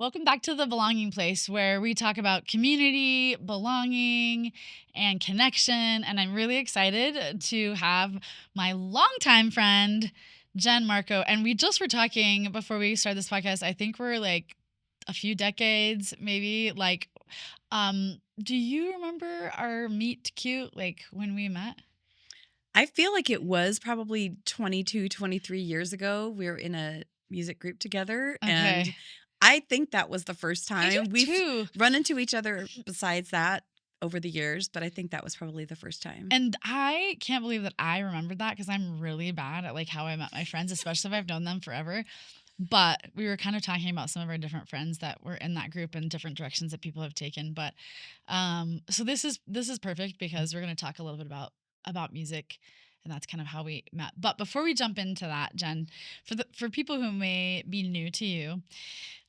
Welcome back to the Belonging Place, where we talk about community, belonging, and connection. And I'm really excited to have my longtime friend, Jen Marco. And we just were talking before we started this podcast. I think we're like a few decades, maybe. Do you remember our meet cute, like when we met? I feel like it was probably 22, 23 years ago. We were in a music group together, and Okay. I think that was the first I do time. We've too. run into each other besides that over the years, but I think that was probably the first time. And I can't believe that I remembered that because I'm really bad at like how I met my friends, especially if I've known them forever. But we were kind of talking about some of our different friends that were in that group and different directions that people have taken. But so this is perfect because we're going to talk a little bit about music, and that's kind of how we met. But before we jump into that, Jen, for people who may be new to you,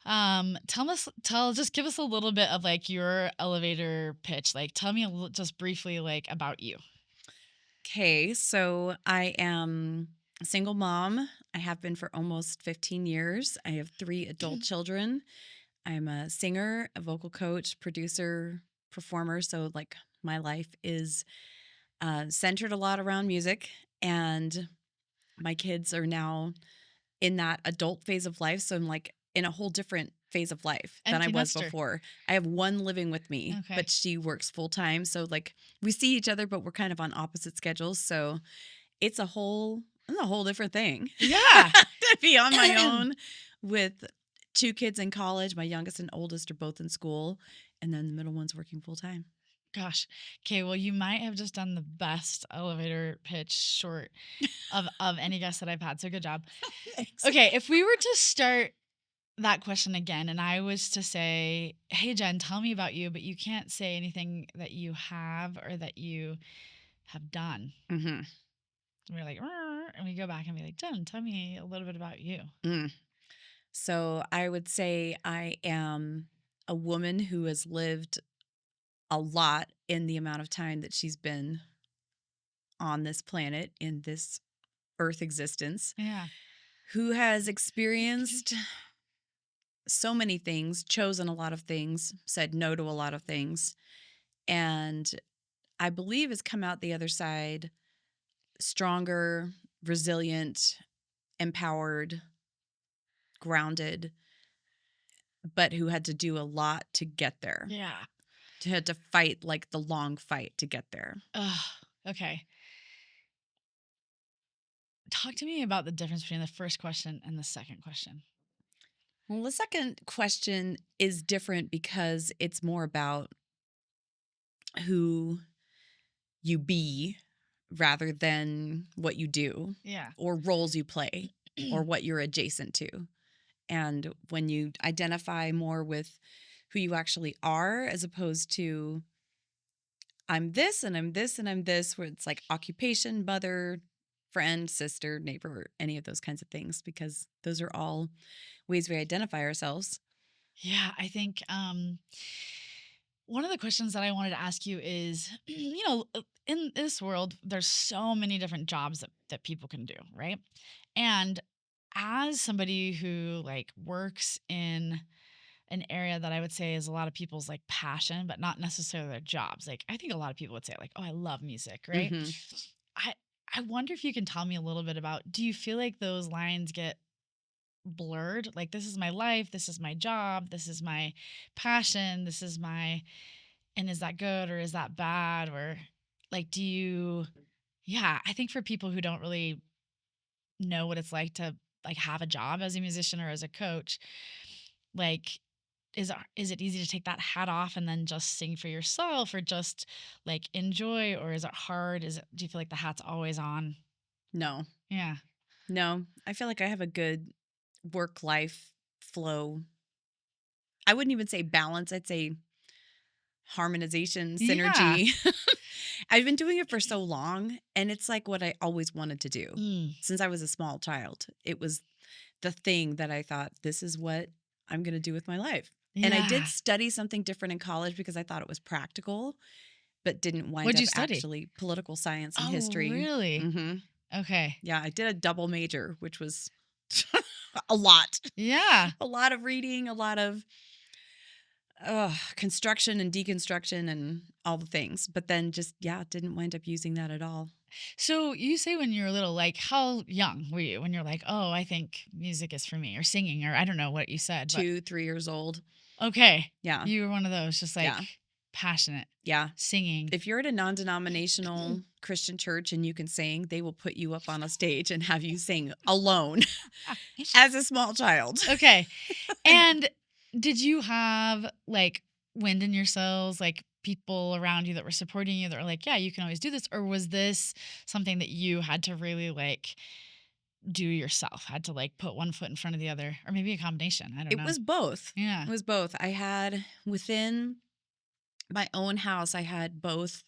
just give us a little bit of like your elevator pitch. Like, tell me just briefly, like about you. Okay, so I am a single mom. I have been for almost 15 years. I have 3 adult children. I'm a singer, a vocal coach, producer, performer. So, like, my life is centered a lot around music. And my kids are now in that adult phase of life. So I'm like in a whole different phase of life than I Empty was nester. before. I have one living with me, Okay. but she works full time. So like we see each other, but we're kind of on opposite schedules. So it's a whole different thing Yeah. to be on my own with 2 kids in college. My youngest and oldest are both in school, and then the middle one's working full time. Gosh. Okay. Well, you might have just done the best elevator pitch short of any guest that I've had. So good job. Thanks. Okay. If we were to start that question again, and I was to say, "Hey, Jen, tell me about you," but you can't say anything that you have or that you have done. hmm And we're like, "Rrr," and we go back and be like, "Jen, tell me a little bit about you." Mm. So I would say I am a woman who has lived a lot in the amount of time that she's been on this planet, in this earth existence, Yeah. who has experienced so many things, chosen a lot of things, said no to a lot of things, and I believe has come out the other side stronger, resilient, empowered, grounded, but who had to do a lot to get there. Yeah. Had to fight like the long fight to get there. Ugh. Okay. Talk to me about the difference between the first question and the second question. Well, the second question is different because it's more about who you be rather than what you do Yeah. or roles you play or what you're adjacent to. And when you identify more with who you actually are as opposed to I'm this and I'm this and I'm this, where it's like occupation, mother, friend, sister, neighbor, any of those kinds of things, because those are all ways we identify ourselves. Yeah, I think one of the questions that I wanted to ask you is, in this world, there's so many different jobs that people can do, right? And as somebody who like works in an area that I would say is a lot of people's like passion, but not necessarily their jobs. Like I think a lot of people would say like, "Oh, I love music," right? hmm I I wonder if you can tell me a little bit about, do you feel like those lines get blurred? Like this is my life, this is my job, this is my passion, this is my, and is that good or is that bad? Or like do you, yeah, I think for people who don't really know what it's like to like have a job as a musician or as a coach, like is it easy to take that hat off and then just sing for yourself or just like enjoy, or is it hard? Do you feel like the hat's always on? No, Yeah. no. I feel like I have a good work life flow. I wouldn't even say balance, I'd say harmonization, Yeah. synergy. I've been doing it for so long, and it's like what I always wanted to do Mm. since I was a small child. It was the thing that I thought, this is what I'm going to do with my life. And I did Yeah. study something different in college because I thought it was practical, but didn't wind What'd you up study? actually political science and Oh, history. really? hmm Okay. Yeah, I did a double major, which was A lot. Yeah. A lot of reading, a lot of construction and deconstruction and all the things. But then just, yeah, didn't wind up using that at all. So you say when you were little, like how young were you when you're like, oh, I think music is for me or singing or I don't know what you said, but 2, 3 years old. okay. Yeah. You were one of those just like Yeah. passionate Yeah. singing. If you're at a non-denominational Christian church and you can sing, they will put you up on a stage and have you sing alone as a small child. Okay. And And did you have like wind in your sails, like people around you that were supporting you that were like, yeah, you can always do this? Or was this something that you had to really like do yourself, had to like put one foot in front of the other, or maybe a combination? I don't it know. was both. Yeah. It was both. I had within my own house, I had both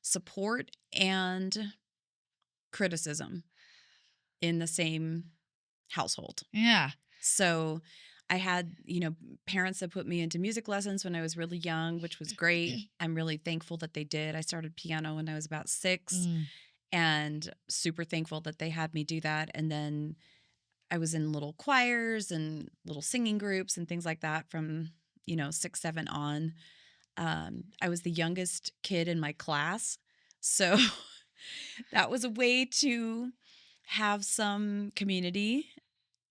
support and criticism in the same household. Yeah. So I had, parents that put me into music lessons when I was really young, which was great. I'm really thankful that they did. I started piano when I was about 6 Mm, and super thankful that they had me do that. And then I was in little choirs and little singing groups and things like that from, 6, 7 on. I was the youngest kid in my class. So that was a way to have some community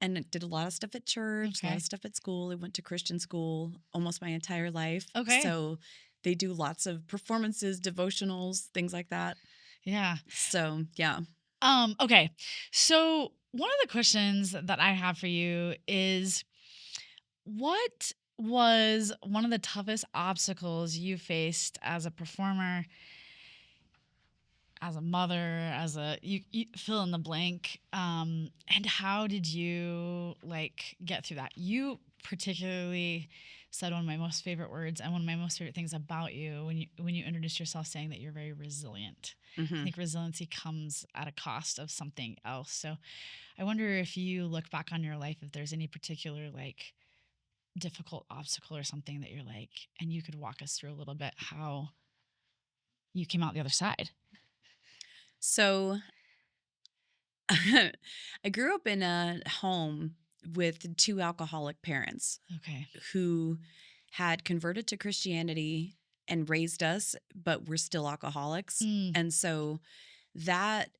and it did a lot of stuff at church, a lot of okay. stuff at school. I went to Christian school almost my entire life. Okay. So they do lots of performances, devotionals, things like that. Yeah. So, yeah. Okay. So one of the questions that I have for you is what was one of the toughest obstacles you faced as a performer, as a mother, as a you fill in the blank, and how did you like get through that? You particularly said one of my most favorite words and one of my most favorite things about you when you introduced yourself, saying that you're very resilient. I Hmm. think resiliency comes at a cost of something else. So I wonder if you look back on your life, if there's any particular like difficult obstacle or something that you're like, and you could walk us through a little bit how you came out the other side. So I grew up in a home with two alcoholic parents Okay. who had converted to Christianity and raised us, but we're still alcoholics. Mm, And so that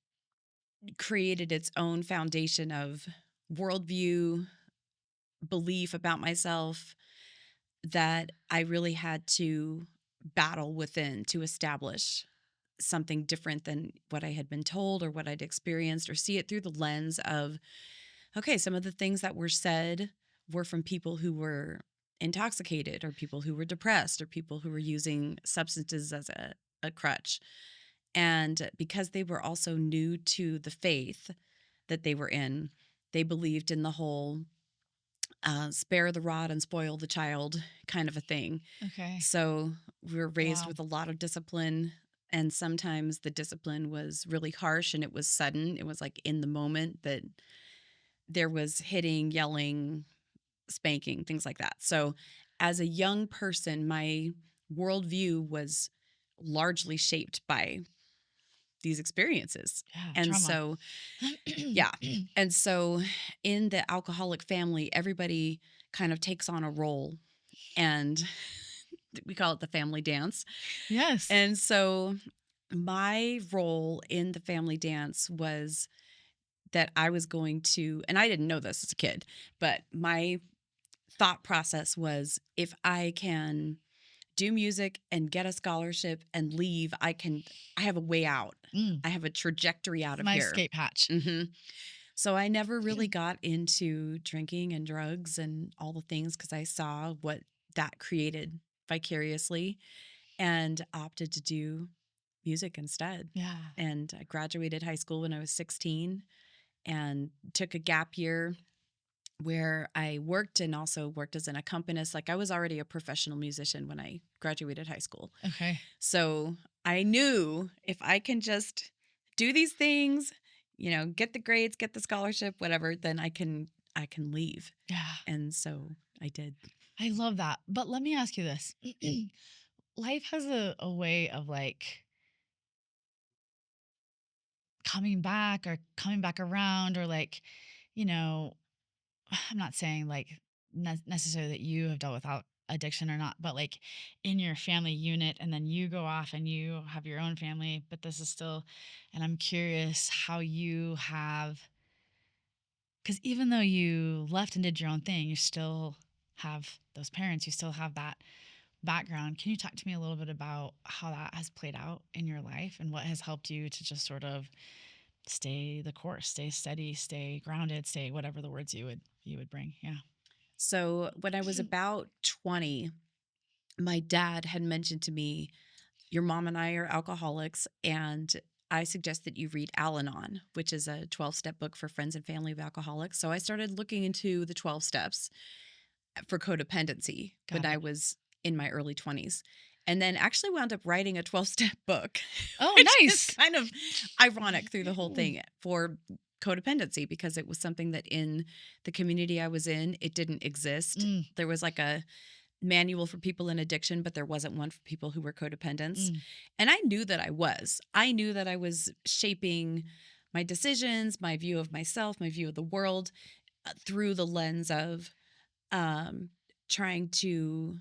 created its own foundation of worldview, belief about myself that I really had to battle within to establish something different than what I had been told or what I'd experienced, or see it through the lens of, okay, some of the things that were said were from people who were intoxicated or people who were depressed or people who were using substances as a crutch. And because they were also new to the faith that they were in, they believed in the whole spare the rod and spoil the child kind of a thing. okay. So we were raised Wow. with a lot of discipline. And sometimes the discipline was really harsh and it was sudden. It was like in the moment that there was hitting, yelling, spanking, things like that. So as a young person, my worldview was largely shaped by these experiences. Yeah. And Trauma. so, yeah. And so in the alcoholic family, everybody kind of takes on a role and we call it the family dance. Yes. And so my role in the family dance was that I was going to, and I didn't know this as a kid, but my thought process was if I can do music and get a scholarship and leave, I have a way out. Mm, I have a trajectory out of my here. escape hatch. Hmm. So I never really got into drinking and drugs and all the things because I saw what that created vicariously and opted to do music instead. Yeah. And I graduated high school when I was 16 and took a gap year where I worked and also worked as an accompanist. Like I was already a professional musician when I graduated high school. Okay. So I knew if I can just do these things, get the grades, get the scholarship, whatever, then I can leave. Yeah. And so I did. I love that. But let me ask you this. Life has a way of like coming back or coming back around or like, you know, I'm not saying like necessarily that you have dealt with addiction or not, but like in your family unit, and then you go off and you have your own family, but this is still, and I'm curious how you have, because even though you left and did your own thing, you still have those parents, you still have that background. Can you talk to me a little bit about how that has played out in your life and what has helped you to just sort of stay the course, stay steady, stay grounded, stay whatever the words you would bring? Yeah. So when I was about 20, my dad had mentioned to me, your mom and I are alcoholics, and I suggest that you read Al Anon, which is a 12-step book for friends and family of alcoholics. So I started looking into the 12 steps for codependency when Got I it. was in my early 20s. And then actually wound up writing a 12-step book, Oh, which is nice. kind of ironic through the whole thing for codependency, because it was something that in the community I was in, it didn't exist. Mm, There was like a manual for people in addiction, but there wasn't one for people who were codependents. mm. And I knew that I was. I knew that I was shaping my decisions, my view of myself, my view of the world through the lens of um, trying to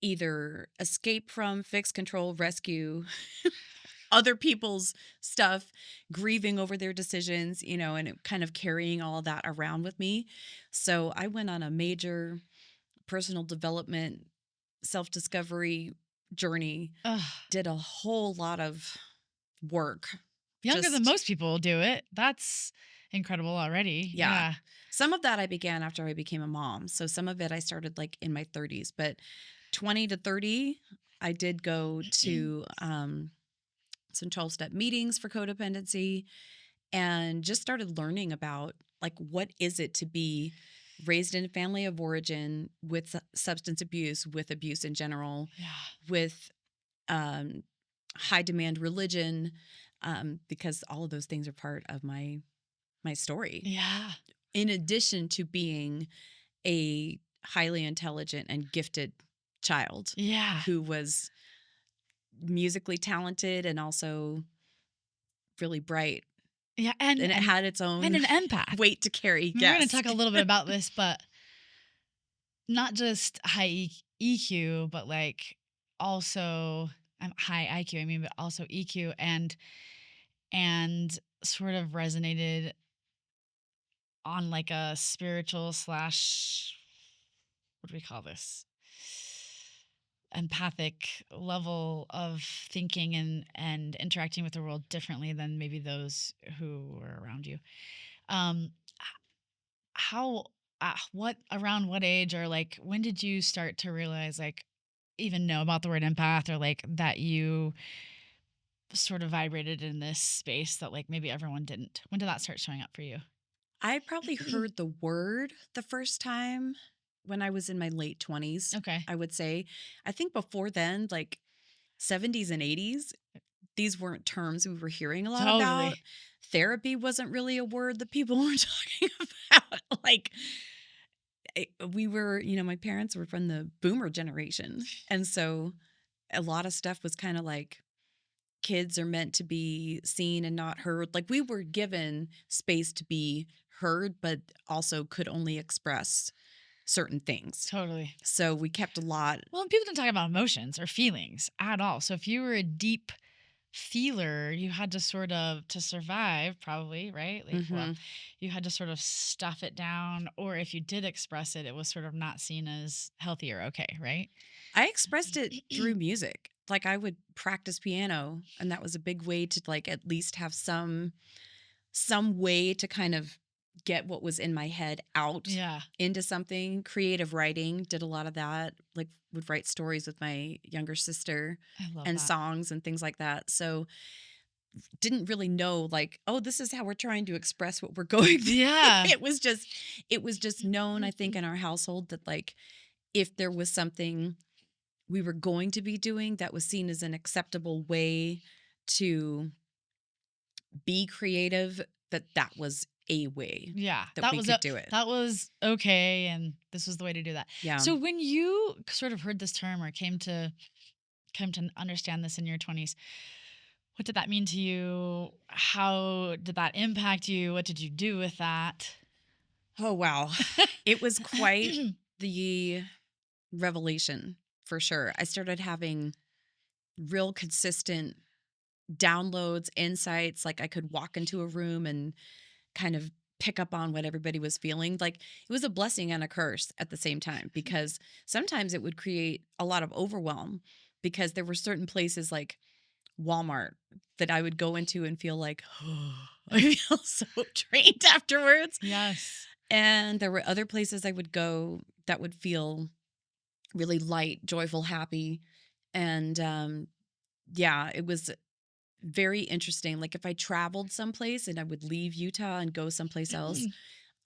either escape from, fix, control, rescue other people's stuff, grieving over their decisions, and kind of carrying all of that around with me. So I went on a major personal development, self discovery journey, Ugh. did a whole lot of work. Younger than Just, most people do it. That's incredible already. yeah. Yeah. Some of that I began after I became a mom. So some of it I started like in my 30s, but 20 to 30, I did go to some 12-step meetings for codependency and just started learning about like what is it to be raised in a family of origin with substance abuse, with abuse in general, Yeah. with um, high demand religion, because all of those things are part of my story. Yeah. In addition to being a highly intelligent and gifted child Yeah. who was musically talented and also really bright, Yeah. and it had its And own an empath. weight to carry. We're going to Yes. talk a little bit about this, but not just high EQ, but like also high IQ. I mean, but also EQ and sort of resonated on like a spiritual slash, what do we call this? Empathic level of thinking and interacting with the world differently than maybe those who were around you. Um, how, what, around what age, or like when did you start to realize, like, even know about the word empath, or like that you sort of vibrated in this space that like maybe everyone didn't? When did that start showing up for you? I probably heard the word the first time when I was in my late 20s, Okay. I would say. I think before then, like 70s and 80s, these weren't terms we were hearing a lot about. Totally. Therapy wasn't really a word that people were talking about. Like, we were, my parents were from the boomer generation. And so a lot of stuff was kind of like, kids are meant to be seen and not heard. Like, we were given space to be heard, but also could only express certain things. Totally. So we kept a lot. Well, and people didn't talk about emotions or feelings at all. So if you were a deep feeler, you had to sort of, to survive, probably, right? Like, well, Mhm. you had to sort of stuff it down, or if you did express it, it was sort of not seen as healthy or okay, right? I expressed it through music. Like, I would practice piano, and that was a big way to like at least have some way to kind of get what was in my head out Yeah, into something. Creative writing, did a lot of that. Like, would write stories with my younger sister I love and that. songs and things like that. So didn't really know like, oh, this is how we're trying to express what we're going through. Yeah, It was just known, I think, in our household that like if there was something we were going to be doing that was seen as an acceptable way to be creative, that was a way yeah. that That we was could do it. that was okay, and this was the way to do that. Yeah. So when you sort of heard this term or came to understand this in your 20s, what did that mean to you? How did that impact you? What did you do with that? Oh, wow. It was quite the revelation for sure. I started having real consistent downloads, insights. Like I could walk into a room and kind of pick up on what everybody was feeling. Like it was a blessing and a curse at the same time because sometimes it would create a lot of overwhelm because there were certain places like Walmart that I would go into and feel like, oh, I feel so drained afterwards. Yes. And there were other places I would go that would feel really light, joyful, happy. And yeah, it was very interesting. Like if I traveled someplace and I would leave Utah and go someplace else,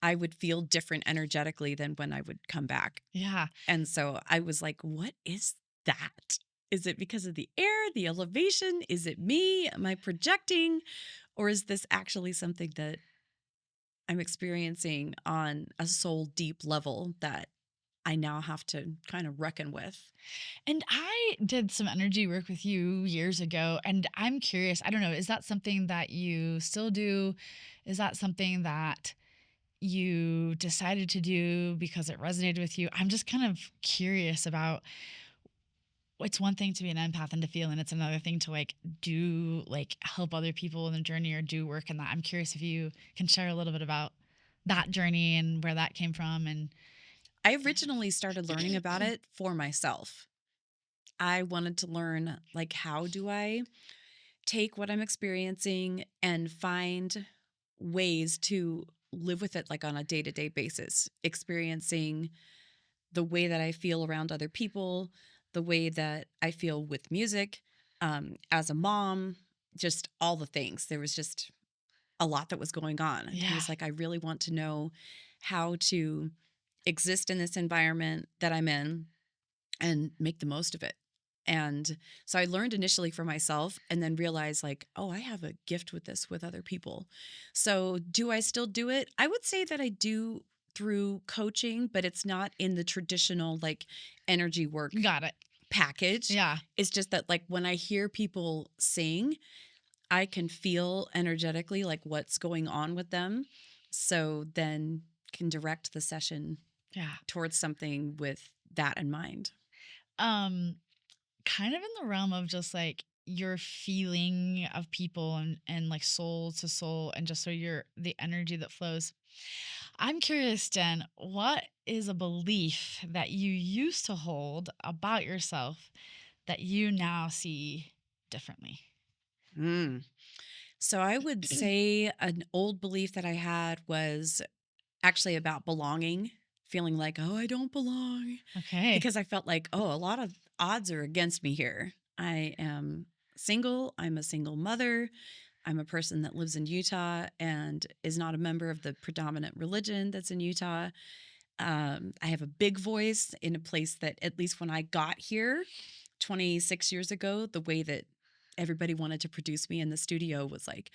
I would feel different energetically than when I would come back. Yeah. And so I was like, what is that? Is it because of the air, the elevation? Is it me? Am I projecting? Or is this actually something that I'm experiencing on a soul deep level that I now have to kind of reckon with? And I did some energy work with you years ago, and I'm curious, I don't know, is that something that you still do? Is that something that you decided to do because it resonated with you? I'm just kind of curious about, it's one thing to be an empath and to feel, and it's another thing to like do, like help other people in the journey or do work in that. I'm curious if you can share a little bit about that journey and where that came from. And I originally started learning about it for myself. I wanted to learn, like, how do I take what I'm experiencing and find ways to live with it, like, on a day to day basis, experiencing the way that I feel around other people, the way that I feel with music, as a mom, just all the things. There was just a lot that was going on. And I yeah, was like, I really want to know how to exist in this environment that I'm in and make the most of it. And so I learned initially for myself and then realized, like, oh, I have a gift with this with other people. So do I still do it? I would say that I do through coaching, but it's not in the traditional like energy work got it. package. Yeah. It's just that like when I hear people sing, I can feel energetically like what's going on with them. So then can direct the session Yeah. towards something with that in mind. Um, Kind of in the realm of just like your feeling of people and like soul to soul and just so your the energy that flows. I'm curious, Jen, what is a belief that you used to hold about yourself that you now see differently? Mm. So I would say an old belief that I had was actually about belonging, feeling like, oh, I don't belong Okay. because I felt like, oh, a lot of odds are against me here. I am single. I'm a single mother. I'm a person that lives in Utah and is not a member of the predominant religion that's in Utah. I have a big voice in a place that, at least when I got here 26 years ago, the way that everybody wanted to produce me in the studio was like,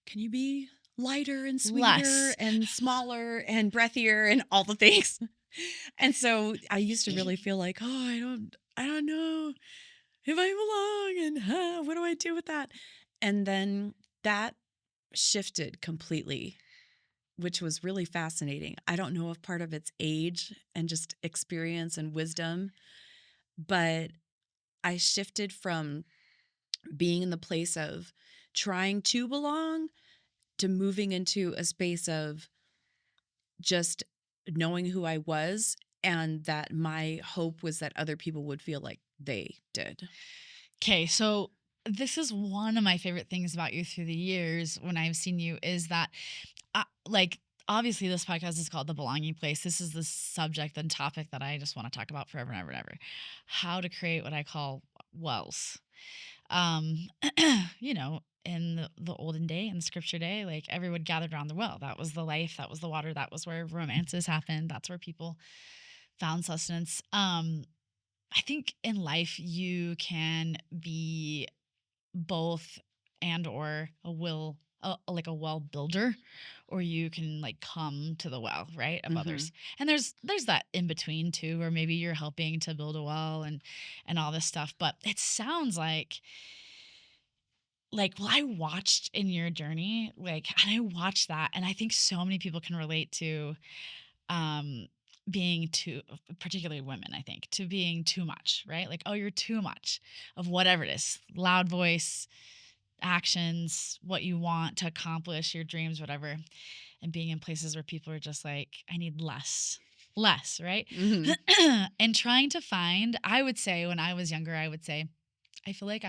can you be lighter and sweeter Less. and smaller and breathier and all the things? And so I used to really feel like, oh, I don't know if I belong and what do I do with that? And then that shifted completely, which was really fascinating. I don't know if part of it's age and just experience and wisdom, but I shifted from being in the place of trying to belong to moving into a space of just knowing who I was and that my hope was that other people would feel like they did. Okay, so this is one of my favorite things about you through the years when I've seen you is that, like, obviously, this podcast is called The Belonging Place. This is the subject and topic that I just want to talk about forever and ever and ever. How to create what I call wells. Um, in the olden day, in the scripture day, like everyone gathered around the well. That was the life, that was the water, that was where romances happened. That's where people found sustenance. I think in life you can be both and or a will like a well builder, or you can like come to the well, right, of Hmm. others. And there's that in between too, where maybe you're helping to build a well and all this stuff. But it sounds like I watched in your journey, and I watched that, and I think so many people can relate to, um, being too, particularly women, I think, to being too much, right? Like, oh, you're too much of whatever it is, loud voice, actions, what you want to accomplish, your dreams, whatever, and being in places where people are just like, I need less, right? Mhm. And trying to find, I would say, when I was younger, I feel like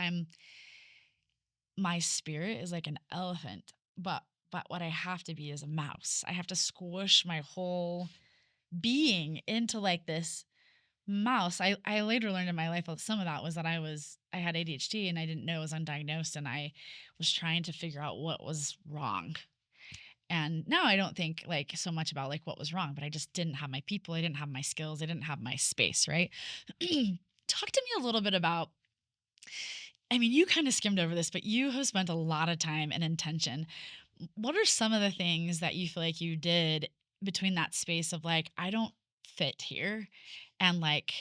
my spirit is like an elephant, but what I have to be is a mouse. I have to squish my whole being into like this mouse. I later learned in my life that some of that was that I had ADHD and I didn't know it was undiagnosed, and I was trying to figure out what was wrong. And now I don't think like so much about like what was wrong, but I just didn't have my people, I didn't have my skills, I didn't have my space, right? Talk to me a little bit about, I mean, you kind of skimmed over this, but you have spent a lot of time and intention. What are some of the things that you feel like you did between that space of like, I don't fit here, and like,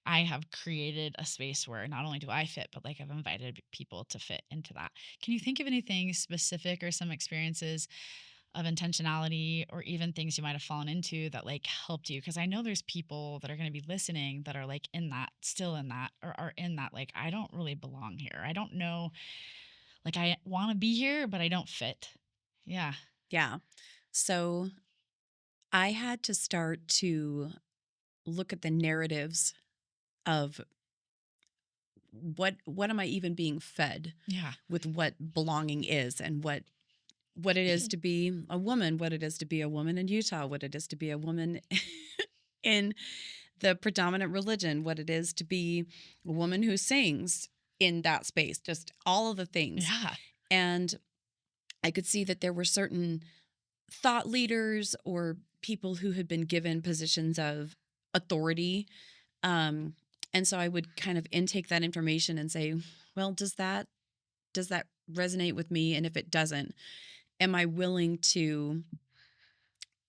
I have created a space where not only do I fit, but like I've invited people to fit into that? Can you think of anything specific or some experiences of intentionality or even things you might have fallen into that like helped you? Because I know there's people that are going to be listening that are like in that, still in that, or are in that, like, I don't really belong here. I don't know, like, I want to be here, but I don't fit. Yeah. Yeah. So I had to start to look at the narratives of what am I even being fed Yeah. with what belonging is, and what it is to be a woman, what it is to be a woman in Utah, what it is to be a woman in the predominant religion, what it is to be a woman who sings in that space, just all of the things. Yeah. And I could see that there were certain thought leaders or people who had been given positions of authority. Um, and so I would kind of intake that information and say, well, does that resonate with me? And if it doesn't, am I willing to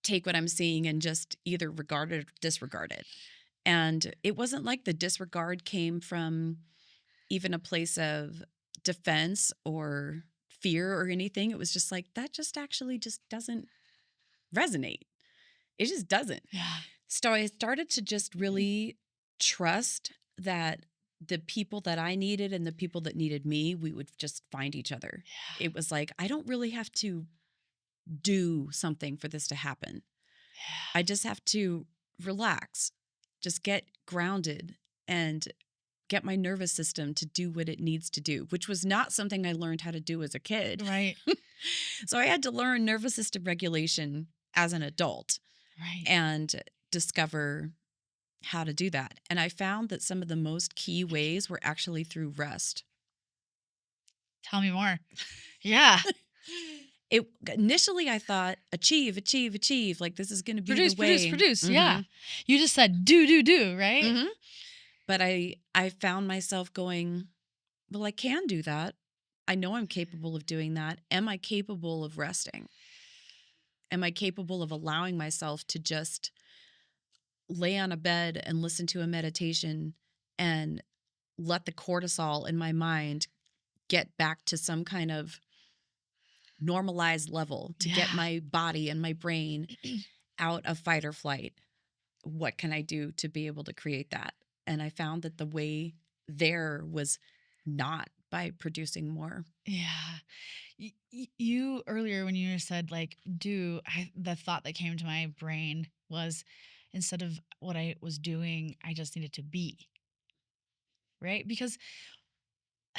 take what I'm seeing and just either regard it or disregard it? And it wasn't like the disregard came from even a place of defense or fear or anything. It was just like, that just actually just doesn't resonate. It just doesn't. Yeah. So I started to just really trust that the people that I needed and the people that needed me, we would just find each other. Yeah. It was like, I don't really have to do something for this to happen. I just have to relax, just get grounded and get my nervous system to do what it needs to do, which was not something I learned how to do as a kid. Yeah. Right. So I had to learn nervous system regulation as an adult Right. and discover how to do that. And I found that some of the most key ways were actually through rest. Tell me more. Yeah. It initially I thought achieve, achieve, achieve, like this is going to be the Produce, produce, way. produce. Yeah. Mhm. You just said do, do, do, right? Mhm. But I found myself going, well, I can do that. I know I'm capable of doing that. Am I capable of resting? Am I capable of allowing myself to just lay on a bed and listen to a meditation and let the cortisol in my mind get back to some kind of normalized level to get Yeah. my body and my brain out of fight or flight? What can I do to be able to create that? And I found that the way there was not by producing more. Yeah. You earlier when you said like do, the thought that came to my brain was, instead of what I was doing, I just needed to be, right? Because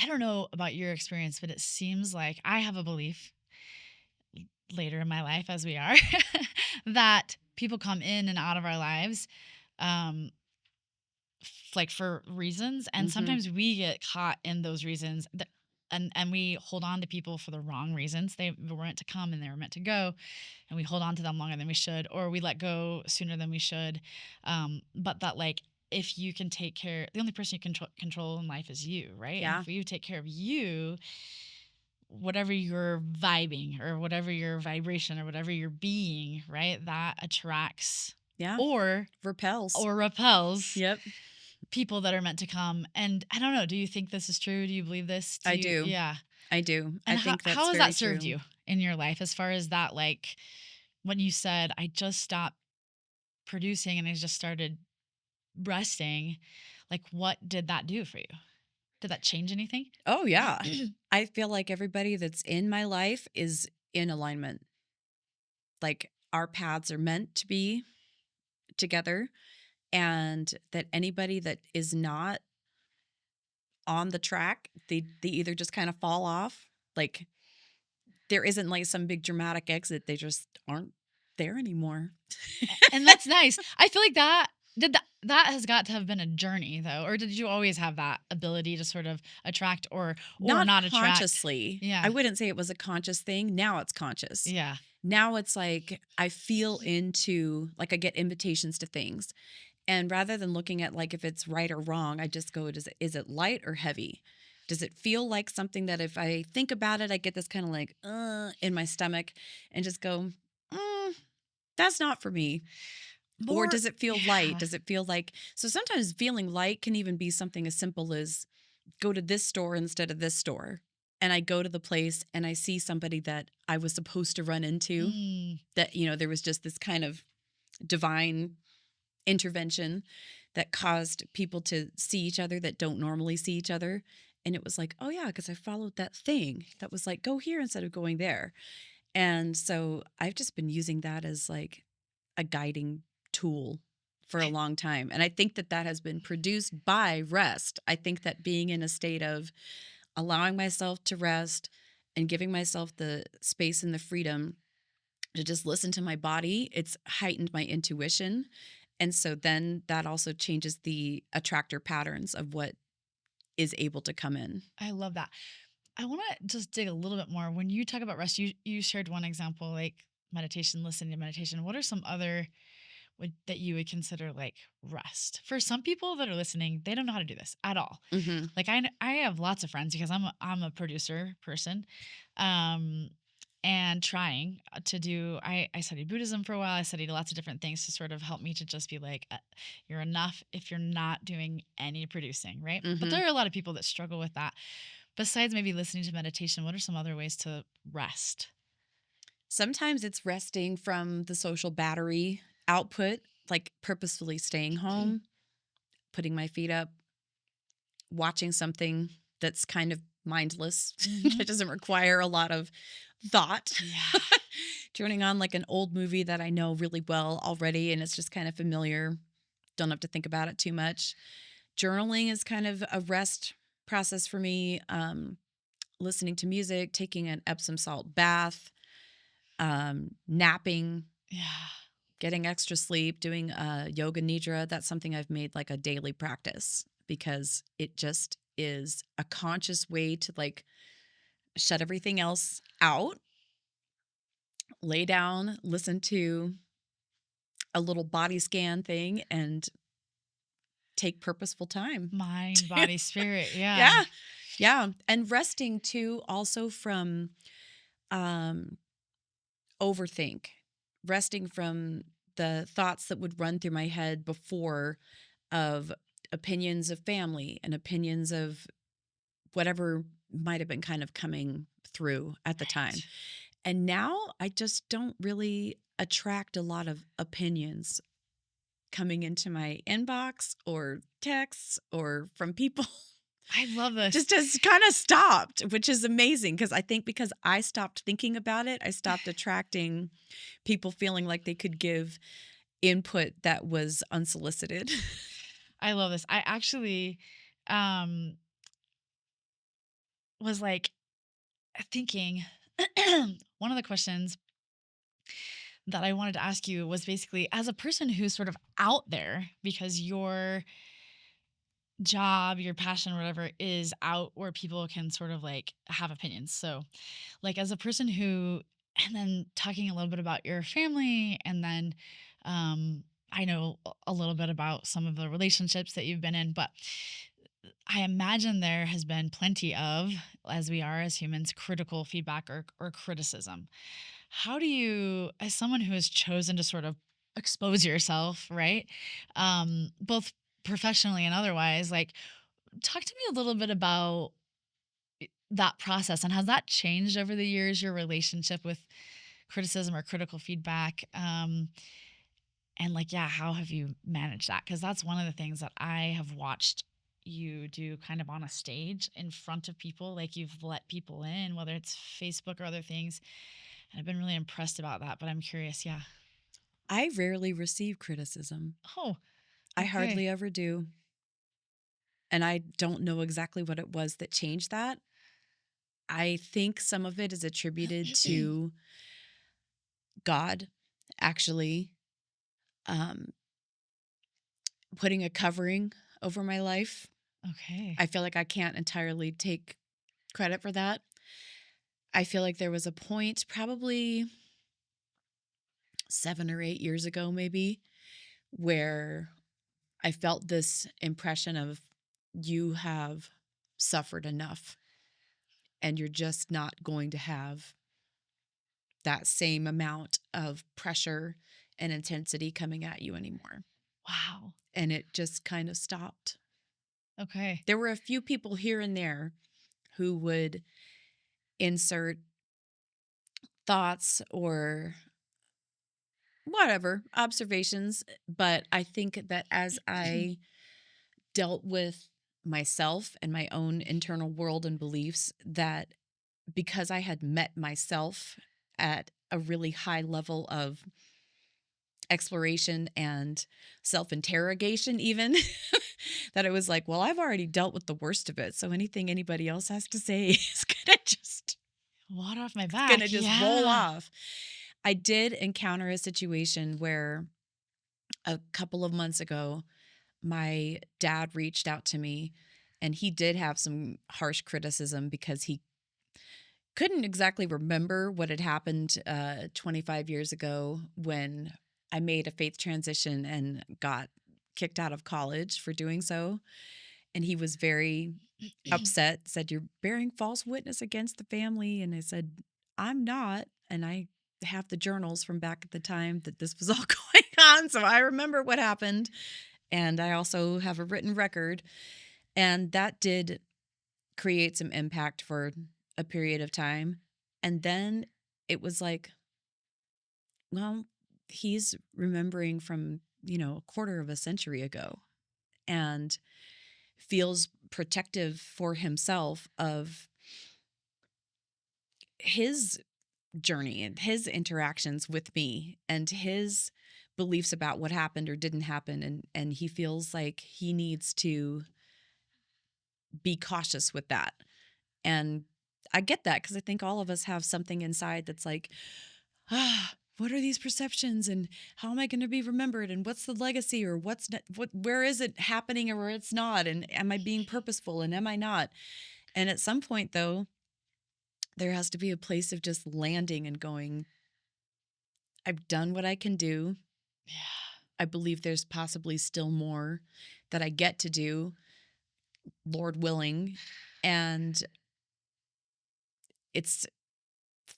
I don't know about your experience, but it seems like I have a belief later in my life as we are that people come in and out of our lives, um like for reasons, and Mhm. sometimes we get caught in those reasons, and we hold on to people for the wrong reasons. They were meant to come and they were meant to go, and we hold on to them longer than we should, or we let go sooner than we should. But that, like, if you can take care, the only person you control in life is you, right? And Yeah. if you take care of you, whatever you're vibing or whatever your vibration or whatever you're being, right, that attracts Yeah. or Repels. repels Yep. people that are meant to come. And I don't know, do you think this is true? Do you believe this? Do I you? do. Yeah. I do. I And think how that's has very that served true. you in your life as far as that, like, when you said, "I just stopped producing and I just started resting," like, what did that do for you? Did that change anything? Oh, yeah. I feel like everybody that's in my life is in alignment. Like, our paths are meant to be together, and that anybody that is not on the track, they either just kind of fall off. Like, there isn't like some big dramatic exit. They just aren't there anymore. And that's nice. I feel like that has got to have been a journey though, or did you always have that ability to sort of attract or Not not attract? consciously. I Yeah. wouldn't say it was a conscious thing. Now it's conscious. Yeah. Now it's like I feel into, like, I get invitations to things. And rather than looking at like if it's right or wrong, I just go, is it light or heavy? Does it feel like something that if I think about it, I get this kind of like in my stomach and just go, mm, that's not for me. Or More does it feel light? yeah. Does it feel like, so sometimes feeling light can even be something as simple as go to this store instead of this store. And I go to the place and I see somebody that I was supposed to run into, Mm, that, there was just this kind of divine intervention that caused people to see each other that don't normally see each other. And it was like, oh, yeah, because I followed that thing that was like, go here instead of going there. And so I've just been using that as like a guiding tool for a I long time. And I think that that has been produced by rest. I think that being in a state of allowing myself to rest and giving myself the space and the freedom to just listen to my body, it's heightened my intuition. And so then that also changes the attractor patterns of what is able to come in. I love that. I want to just dig a little bit more. When you talk about rest, you shared one example like meditation, listening to meditation. What are some other that you would consider like rest? For some people that are listening, they don't know how to do this at all. Hmm. Like I have lots of friends because I'm a producer person, um, and trying to do. I studied Buddhism for a while. I studied lots of different things to sort of help me to just be like, you're enough if you're not doing any producing, right? But Hmm. there are a lot of people that struggle with that. Besides maybe listening to meditation, what are some other ways to rest? Sometimes it's resting from the social battery output, like purposefully staying home, putting my feet up, watching something that's kind of mindless, Hmm. that doesn't require a lot of thought. Yeah. Turning on like an old movie that I know really well already and it's just kind of familiar. Don't have to think about it too much. Journaling is kind of a rest process for me. Listening to music, taking an Epsom salt bath, napping, Yeah. getting extra sleep, doing yoga nidra. That's something I've made like a daily practice because it just is a conscious way to like shut everything else out, lay down, listen to a little body scan thing, and take purposeful time. Mind, body, spirit. Yeah. Yeah. Yeah. And resting too, also from um, overthink, resting from the thoughts that would run through my head before of opinions of family and opinions of whatever might have been kind of coming through at the time. Right. And now I just don't really attract a lot of opinions coming into my inbox or texts or from people. I love this. Just has kind of stopped, which is amazing because I think because I stopped thinking about it, I stopped attracting people feeling like they could give input that was unsolicited. I love this. I actually um was like thinking one of the questions that I wanted to ask you was basically as a person who's sort of out there because your job, your passion, whatever is out where people can sort of like have opinions. So, like as a person who, and then talking a little bit about your family, and then I know a little bit about some of the relationships that you've been in, but I imagine there has been plenty of, as we are as humans, critical feedback or criticism. How do you, as someone who has chosen to sort of expose yourself, right? Both professionally and otherwise, like talk to me a little bit about that process, and has that changed over the years, your relationship with criticism or critical feedback? And like, yeah, how have you managed that? Because that's one of the things that I have watched you do kind of on a stage in front of people. Like you've let people in, whether it's Facebook or other things. And I've been really impressed about that. But I'm curious, yeah. I rarely receive criticism. Oh, I okay. hardly ever do. And I don't know exactly what it was that changed that. I think some of it is attributed to God actually um, putting a covering over my life. Okay. I feel like I can't entirely take credit for that. I feel like there was a point, probably 7 or 8 years ago, maybe, where I felt this impression of you have suffered enough and you're just not going to have that same amount of pressure and intensity coming at you anymore. Wow. And it just kind of stopped. Okay. There were a few people here and there who would insert thoughts or whatever observations. But I think that as I dealt with myself and my own internal world and beliefs, that because I had met myself at a really high level of exploration and self interrogation, even that it was like, well, I've already dealt with the worst of it. So anything anybody else has to say is Water off my gonna back. just roll Yeah. off. I did encounter a situation where a couple of months ago, my dad reached out to me and he did have some harsh criticism because he couldn't exactly remember what had happened 25 years ago when I made a faith transition and got kicked out of college for doing so. And he was very upset, said, "You're bearing false witness against the family." And I said, "I'm not." And I have the journals from back at the time that this was all going on. So I remember what happened. And I also have a written record. And that did create some impact for a period of time. And then it was like, well, he's remembering from, a quarter of a century ago and feels protective for himself of his journey and his interactions with me and his beliefs about what happened or didn't happen, and he feels like he needs to be cautious with that. And I get that because I think all of us have something inside that's like, what are these perceptions and how am I going to be remembered and what's the legacy or where is it happening or where it's not, and am I being purposeful and am I not? And at some point though, there has to be a place of just landing and going, I've done what I can do. Yeah. I believe there's possibly still more that I get to do, Lord willing, and it's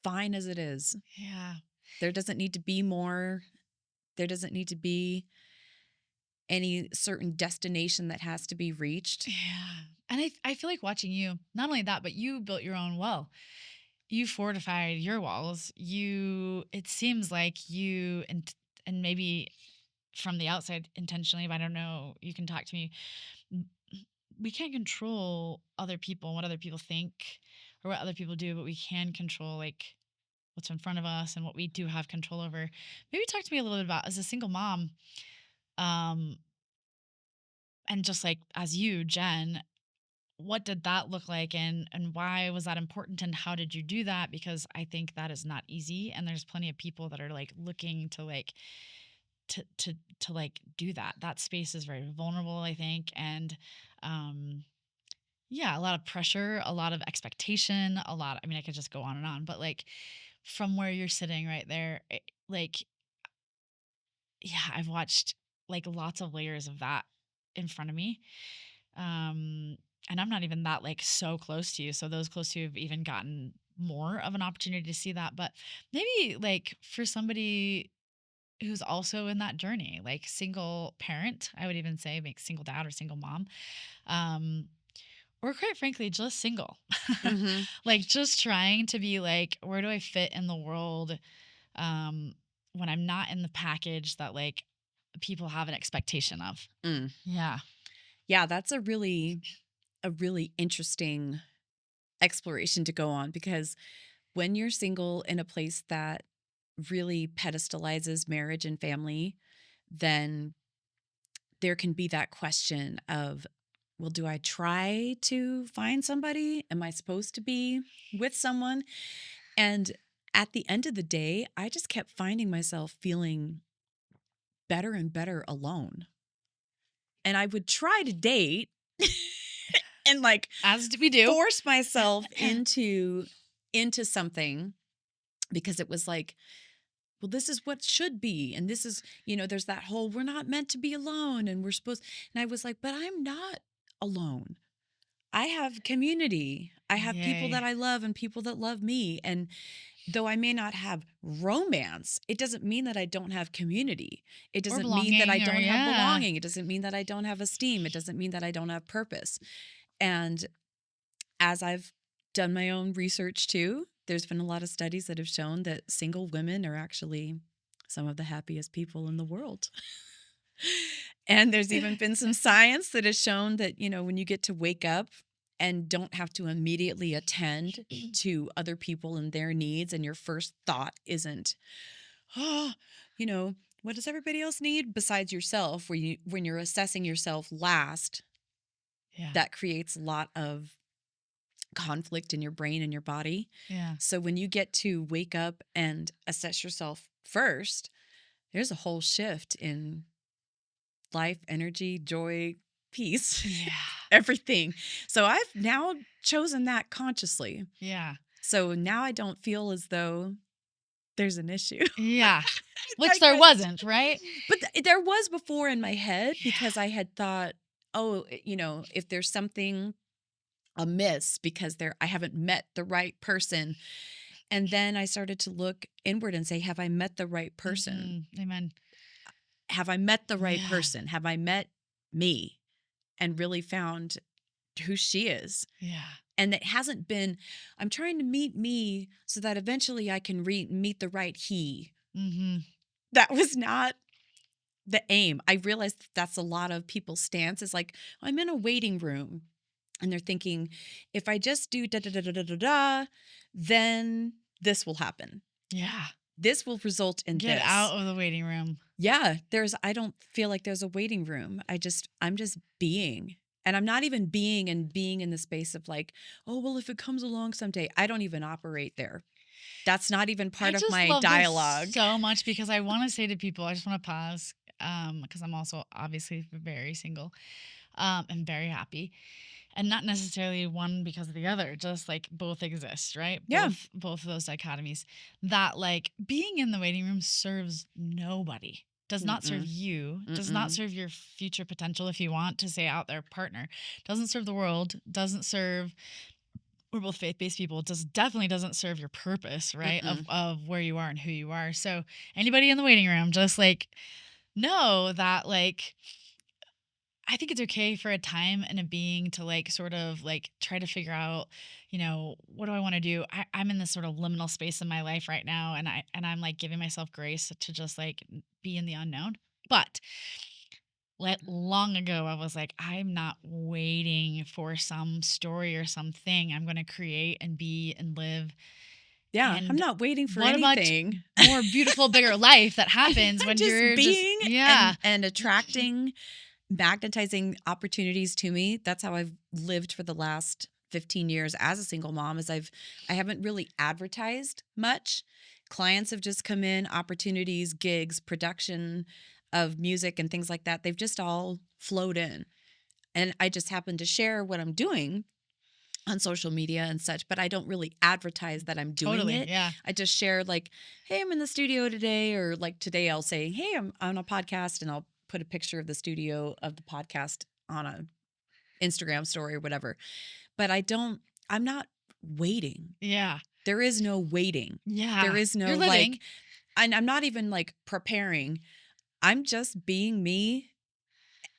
fine as it is. Yeah. There doesn't need to be more. There doesn't need to be any certain destination that has to be reached. Yeah. And I feel like watching you, not only that, but you built your own well. You fortified your walls. It seems like and maybe from the outside intentionally, but I don't know, you can talk to me. m- We can't control other people and what other people think or what other people do, but we can control like what's in front of us and what we do have control over. Maybe talk to me a little bit about as a single mom, um, and just like as you, Jen, what did that look like and why was that important and how did you do that? Because I think that is not easy and there's plenty of people that are like looking to like to like do that. That space is very vulnerable, I think. And um yeah, a lot of pressure, a lot of expectation, I mean, I could just go on and on, but like from where you're sitting right there, like yeah, I've watched like lots of layers of that in front of me. Um, and I'm not even that like so close to you. So those close to you have even gotten more of an opportunity to see that. But maybe like for somebody who's also in that journey, like single parent, I would even say make single dad or single mom. Um, or quite frankly, just single. Mhm. Like just trying to be like, where do I fit in the world um, when I'm not in the package that like people have an expectation of? Mm. Yeah. Yeah, that's a really interesting exploration to go on because when you're single in a place that really pedestalizes marriage and family, then there can be that question of, well, do I try to find somebody? Am I supposed to be with someone? And at the end of the day, I just kept finding myself feeling better and better alone. And I would try to date and like As we do. force myself into something because it was like, well, this is what should be. And this is, there's that whole we're not meant to be alone and we're supposed, and I was like, but I'm not alone. I have community. I have people that Yay. I love and people that love me. And though I may not have romance, it doesn't mean that I don't have community. It Or doesn't mean that I belonging, or don't have yeah. belonging. It doesn't mean that I don't have esteem. It doesn't mean that I don't have purpose. And as I've done my own research too, there's been a lot of studies that have shown that single women are actually some of the happiest people in the world. And there's even been some science that has shown that, when you get to wake up and don't have to immediately attend to other people and their needs, and your first thought isn't, oh, you know, what does everybody else need besides yourself? When you're assessing yourself last, Yeah. that creates a lot of conflict in your brain and your body. Yeah. So when you get to wake up and assess yourself first, there's a whole shift in life, energy, joy, peace, Yeah. everything. So I've now chosen that consciously. Yeah. So now I don't feel as though there's an issue. Yeah. Which Like there wasn't, right? but there was before in my head because Yeah. I had thought, oh, if there's something amiss because I haven't met the right person. And then I started to look inward and say, have I met the right person? Amen. Have I met the right Yeah. person? Have I met me and really found who she is? Yeah. And it hasn't been, I'm trying to meet me so that eventually I can meet the right he. Mm-hmm. That was not the aim. I realized that's a lot of people's stance is like, I'm in a waiting room and they're thinking, if I just do da da da da da da da, then this will happen. Yeah. This will result in Get this. out of the waiting room. Yeah, I don't feel like there's a waiting room. I'm just being. And I'm not even being in the space of like, oh, well, if it comes along someday, I don't even operate there. That's not even I part of just my love this dialogue. so much because I want to say to people, I just want to pause because I'm also obviously very single and very happy. And not necessarily one because of the other, just like both exist, right? Yeah. Both of those dichotomies. That like being in the waiting room serves nobody. Does not serve Mm-mm. you, does not Mm-mm. serve your future potential if you want to say out there partner. Doesn't serve the world, doesn't serve we're both faith-based people. It definitely doesn't serve your purpose, right? Mm-mm. Of where you are and who you are. So anybody in the waiting room, just like know that like I think it's okay for a time and a being to like sort of like try to figure out, what do I want to do? I'm in this sort of liminal space in my life right now, and I'm like giving myself grace to just like be in the unknown. But long ago, I was like, I'm not waiting for some story or something. I'm going to create and be and live. Yeah, I'm And not waiting for what a much anything. more beautiful, bigger life that happens I'm when just you're just, being yeah, and attracting, magnetizing opportunities to me. That's how I've lived for the last 15 years as a single mom is I haven't really advertised much. Clients have just come in, opportunities, gigs, production of music and things like that. They've just all flowed in. And I just happen to share what I'm doing on social media and such, but I don't really advertise that I'm doing totally. it. Yeah. I just share like, hey, I'm in the studio today, or like today I'll say, hey, I'm on a podcast, and I'll put a picture of the studio of the podcast on a Instagram story or whatever. But I'm not waiting. Yeah. There is no waiting. There Yeah. is no You're like, living. and I'm not even like preparing. I'm just being me,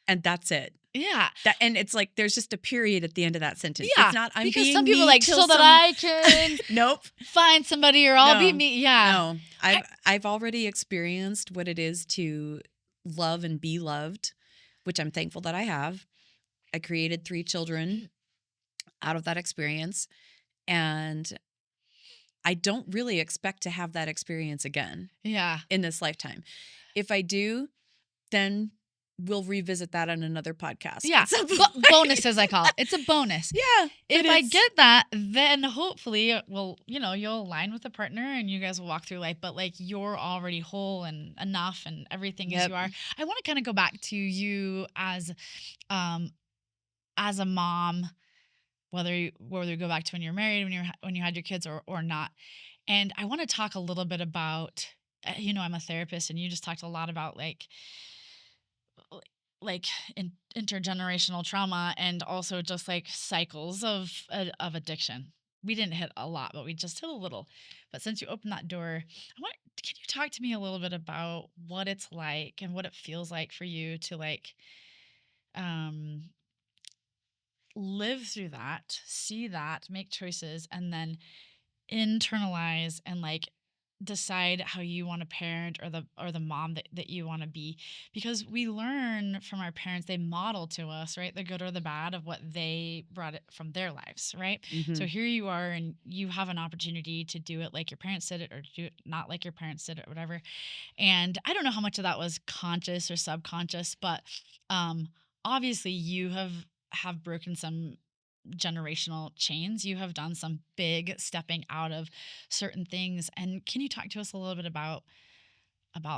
and that's it. Yeah. That, and it's like there's just a period at the end of that sentence. It's Yeah. not I'm Because some being people are me like, till so that some I can Nope. find somebody or I'll be No. me. Yeah. No. I, I've already experienced what it is to love and be loved, which I'm thankful that I have. I created 3 children out of that experience, and I don't really expect to have that experience again yeah. in this lifetime. If I do, then we'll revisit that on another podcast Yeah. at some Bonus, point. as I call it. It's a bonus. Yeah, but If I it's get that, then hopefully, well, you'll align with a partner and you guys will walk through life, but like you're already whole and enough and everything as Yep. you are. I want to kind of go back to you um, as a mom, whether you go back to when you're married, when you had your kids or not. And I want to talk a little bit about, I'm a therapist and you just talked a lot about like intergenerational trauma and also just like cycles of addiction. We didn't hit a lot, but we just hit a little. But since you opened that door, can you talk to me a little bit about what it's like and what it feels like for you to like um live through that, see that, make choices, and then internalize and like decide how you want to parent or the mom that you want to be, because we learn from our parents. They model to us, right, the good or the bad of what they brought it from their lives, right? So Mhm. here you are and you have an opportunity to do it like your parents did it or do it not like your parents did it or whatever. And I don't know how much of that was conscious or subconscious, but um obviously you have broken some generational chains. You have done some big stepping out of certain things. And can you talk to us a little bit about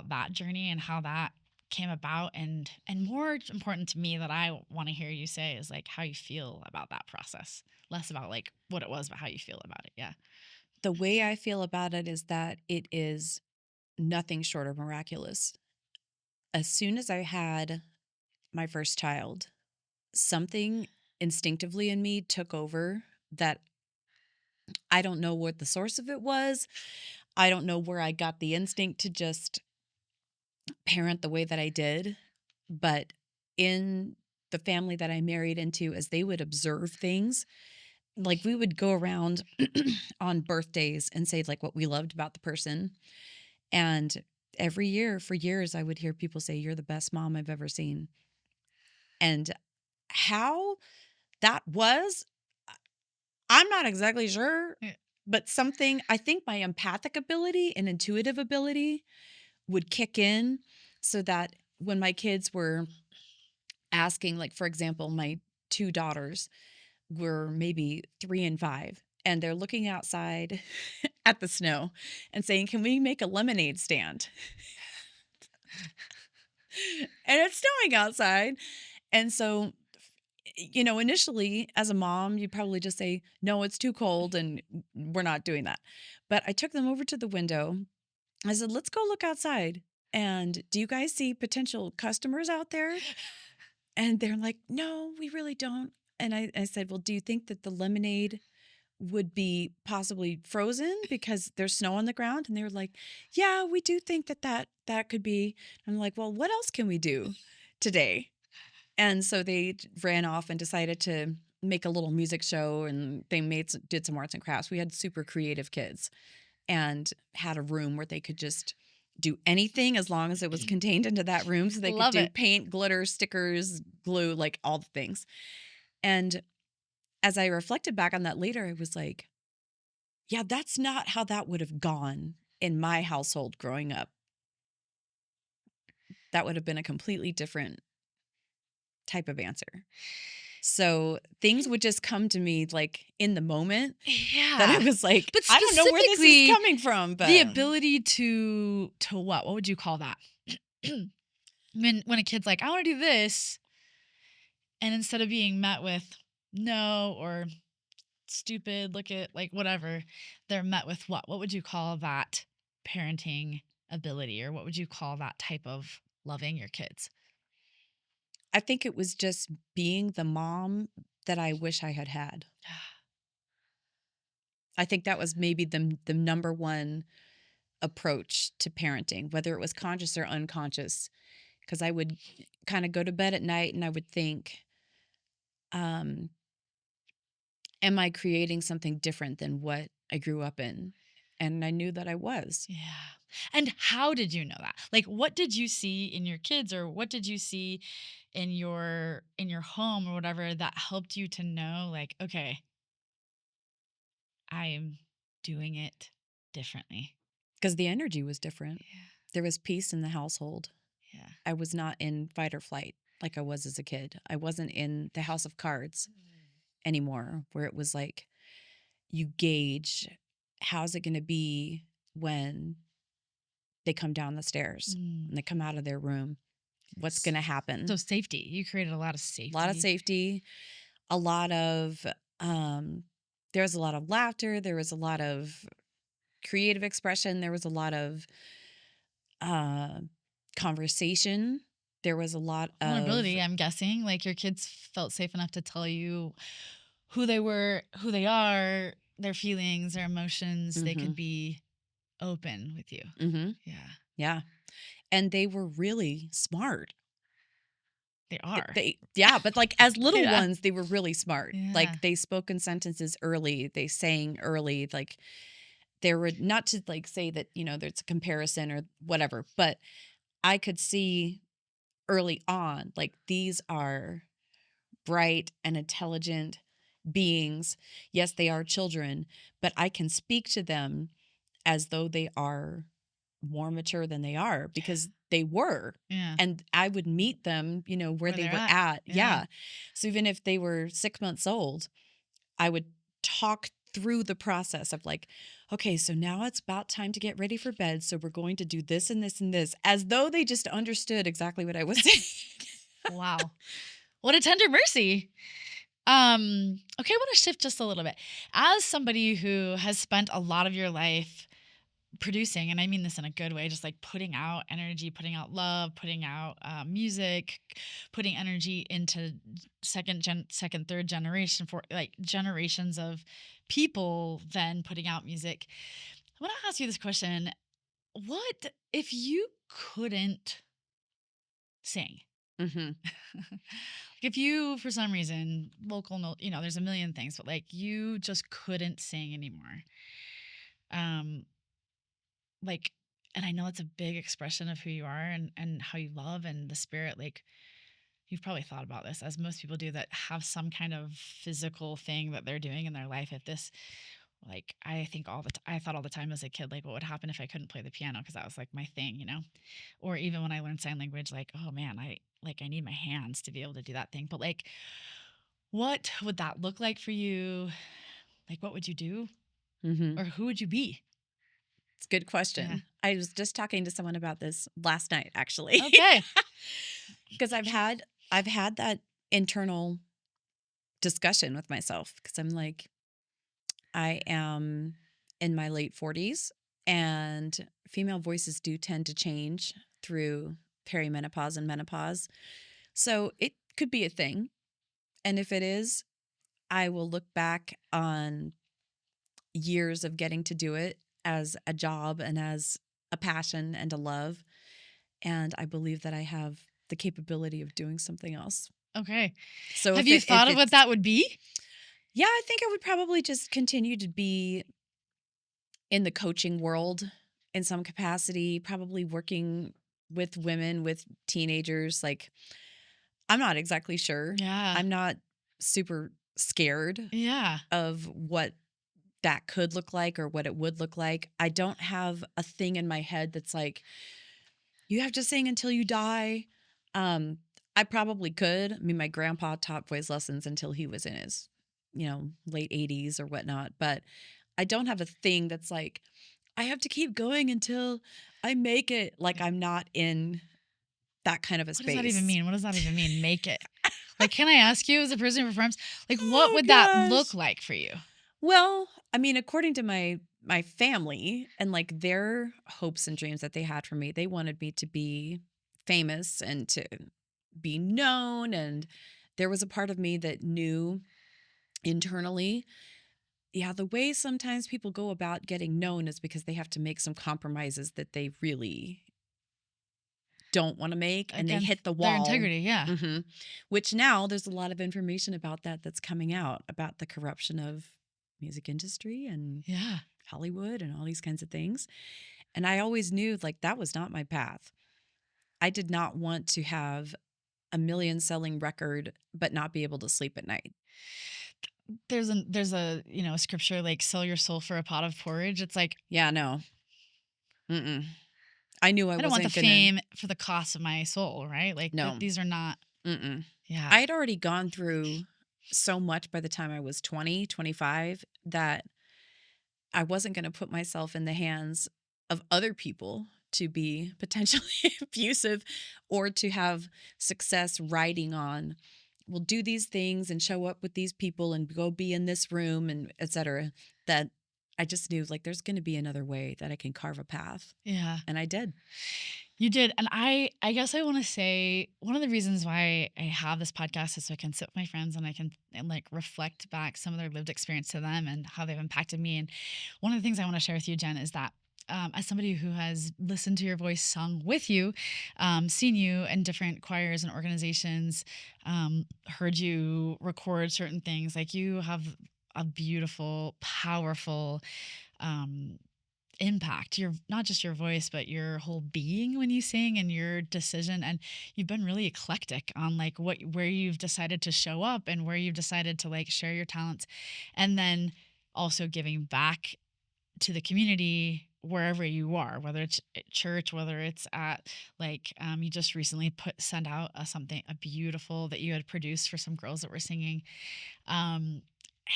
that journey and how that came about, and more important to me that I want to hear you say is like how you feel about that process, less about like what it was but how you feel about it. Yeah. The way I feel about it is that it is nothing short of miraculous. As soon as I had my first child, something instinctively in me took over that I don't know what the source of it was. I don't know where I got the instinct to just parent the way that I did, but in the family that I married into, as they would observe things, like we would go around on birthdays and say like what we loved about the person. And every year for years, I would hear people say, "You're the best mom I've ever seen." And how that was, I'm not exactly sure, Yeah. but something, I think my empathic ability and intuitive ability would kick in so that when my kids were asking, like, for example, my 2 daughters were maybe 3 and 5, and they're looking outside at the snow and saying, "Can we make a lemonade stand?" And it's snowing outside. And so, initially as a mom, you probably just say, "No, it's too cold and we're not doing that." But I took them over to the window. I said, "Let's go look outside. And do you guys see potential customers out there?" And they're like, "No, we really don't." And I said, "Well, do you think that the lemonade would be possibly frozen because there's snow on the ground?" And they were like, "Yeah, we do think that could be." I'm like, "Well, what else can we do today?" And so they ran off and decided to make a little music show, and they did some arts and crafts. We had super creative kids and had a room where they could just do anything as long as it was contained into that room. So they could Love do it. paint, glitter, stickers, glue, like all the things. And as I reflected back on that later, I was like, yeah, that's not how that would have gone in my household growing up. That would have been a completely different type of answer. So things would just come to me like in the moment that I Yeah. was like, But I don't know where this is specifically coming from, the but ability to what would you call that? When a kid's like, I want to do this, and instead of being met with no or stupid, look at like whatever, they're met with what? What would you call that parenting ability, or what would you call that type of loving your kids? I think it was just being the mom that I wish I had had. I think that was maybe the number one approach to parenting, whether it was conscious or unconscious, because I would kind of go to bed at night and I would think, um, am I creating something different than what I grew up in? And I knew that I was. Yeah. And how did you know that? Like what did you see in your kids or what did you see in your home or whatever that helped you to know like, okay, I'm doing it differently. Because the energy was different. Yeah. There was peace in the household. Yeah. I was not in fight or flight like I was as a kid. I wasn't in the house of cards anymore, where it was like you gauge how's it going to be when they come down the stairs, Mm. when they come out of their room. What's going to So happen? safety, you created a lot of A lot of safety. safety, a lot of, um, there was a lot of laughter. There was a lot of creative expression. There was a lot of uh, conversation. There was a lot of, Vulnerability, I'm guessing. Like your kids felt safe enough to tell you who they were, who they are, their feelings, their emotions. They mm-hmm, could be open with you. mm-hmm, Yeah, yeah. And they were really smart. they are. Yeah, but like as little Yeah. ones, they were really smart. Yeah. Like they spoke in sentences early, they sang early. Like there were, not to like say that, there's a comparison or whatever, but I could see early on, like these are bright and intelligent beings. Yes, they are children, but I can speak to them as though they are more mature than they are because they were. Yeah. And I would meet them, where Where they they're were at. at. Yeah. Yeah. So even if they were 6 months old, I would talk through the process of like, okay, so now it's about time to get ready for bed. So we're going to do this and this and this, as though they just understood exactly what I was saying. Wow. What a tender mercy. Okay, I want to shift just a little bit. As somebody who has spent a lot of your life producing, and I mean this in a good way, just like putting out energy, putting out love, putting out music, putting energy into second, third generation for like generations of people, then putting out music. I want to ask you this question: what if you couldn't sing? hmm Like if you, for some reason, vocal note, there's a million things, but like you just couldn't sing anymore. Um, like, and I know it's a big expression of who you are and how you love and the spirit. Like, you've probably thought about this, as most people do that have some kind of physical thing that they're doing in their life. If this, like, I thought all the time as a kid, like, what would happen if I couldn't play the piano? Because that was like my thing. Or even when I learned sign language, like, oh man, I need my hands to be able to do that thing. But like, what would that look like for you? Like, what would you do? hmm Or who would you be? It's a good Yeah. question. I was just talking to someone about this last night, actually, Okay. because I've had that internal discussion with myself because I'm like, I am in my late 40s, and female voices do tend to change through perimenopause and menopause. So it could be a thing. And if it is, I will look back on years of getting to do it as a job and as a passion and a love. And I believe that I have the capability of doing something else. Okay. So Have if you it if thought of what it's that would be? yeah, I think I would probably just continue to be in the coaching world in some capacity, probably working with women, with teenagers. Like, I'm not exactly sure. Yeah. I'm not super scared Yeah. of what that could look like or what it would look like. I don't have a thing in my head that's like, you have to sing until you die. Um, I probably could. I mean, my grandpa taught voice lessons until he was in his, late 80s or whatnot. But I don't have a thing that's like, I have to keep going until I make it. Like, I'm not in that kind of a What does that even space. mean? What does that even mean? Make it. Like, can I ask you as a person who performs, like, what Oh would that look gosh. like for you? Well, I mean, according to my family and like their hopes and dreams that they had for me, they wanted me to be famous and to be known. And there was a part of me that knew internally, yeah, the way sometimes people go about getting known is because they have to make some compromises that they really don't want to make, and they against hit the their wall. integrity, yeah. hmm Which now there's a lot of information about that that's coming out about the corruption of music industry and Yeah. Hollywood and all these kinds of things. And I always knew like that was not my path. I did not want to have a million selling record but not be able to sleep at night. There's a, a scripture like sell your soul for a pot of porridge. It's like, Yeah, no. Mm-mm. I knew I I don't want the wasn't gonna. fame for the cost of my soul, right? Like No. these are not, Mm-mm. yeah. I had already gone through so much by the time I was 20, 25 that I wasn't going to put myself in the hands of other people to be potentially abusive or to have success riding on, we'll do these things and show up with these people and go be in this room and et cetera. That I just knew like there's going to be another way that I can carve a path. Yeah. And I did. You did. And I guess I want to say one of the reasons why I have this podcast is so I can sit with my friends and I can and like reflect back some of their lived experience to them and how they've impacted me. And one of the things I want to share with you, Jen, is that as somebody who has listened to your voice sung with you, seen you in different choirs and organizations, heard you record certain things, like you have a beautiful, powerful, um, impact your not just your voice but your whole being when you sing and your decision, and you've been really eclectic on like what where you've decided to show up and where you've decided to like share your talents, and then also giving back to the community wherever you are, whether it's at church, whether it's at like you just recently put sent out a beautiful that you had produced for some girls that were singing,